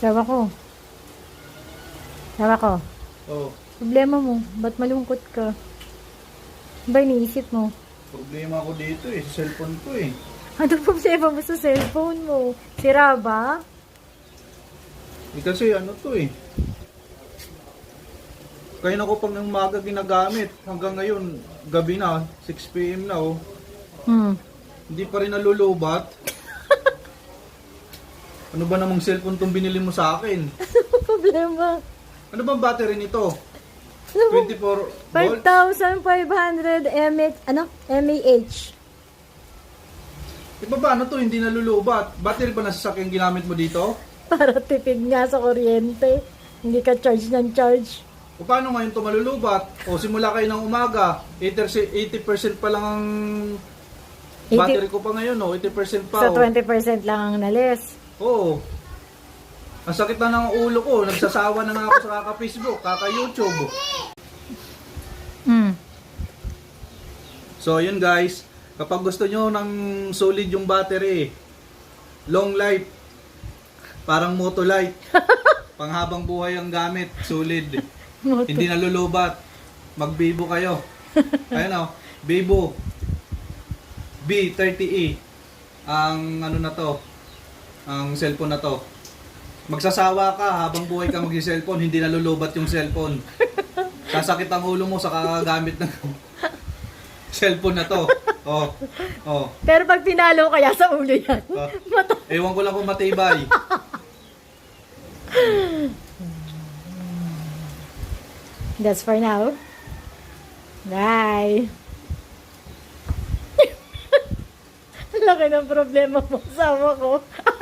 Sawa ko. Sawa ko. Oh, Problema mo. Ba't malungkot ka? Ano ba iniisip mo? problema ko dito eh. Sa cellphone ko eh. Ano problema mo sa cellphone mo? Sira ba? Eh kasi ano to eh. Kaya na ko pag ng umaga ginagamit. Hanggang ngayon, gabi na, 6 PM na oh. Hindi pa rin nalulubat. Ano ba namang cellphone tong binili mo sa akin? Ano problema? Ano bang battery nito? 24 volt? 5,500 mAh. Ano? mAh. Di ba ba ano to, hindi nalulubat? Battery ba nasa sasakyan ginamit mo dito? Para tipid nga sa kuryente. Hindi ka charge ng charge. O paano ngayon to malulubat? O simula kayo ng umaga, 80% pa lang ang 80 battery ko pa ngayon, oh. 80% pa. So, oh. 20% lang ang nalis. Oo. Ang sakit na ng ulo ko. Nagsasawa na nga ako sa kaka-Facebook, kaka-YouTube. So, yun guys. Kapag gusto nyo ng solid yung battery, long life, parang Motolite, panghabang buhay ang gamit, solid. Hindi nalulubat. Mag-Vivo kayo. Ayun o, Vivo B30e. Ang ano na to, ang cellphone na to. Magsasawa ka habang buhay ka mag-cellphone, hindi nalulubat yung cellphone. Sasakit ang ulo mo sa kakagamit ng cellphone na to. Oh. Oh. Pero pag pinalo kaya sa ulo yan. Ewan ko lang kung matibay. That's for now. Bye. Laki ng problema mo. Sawa ko.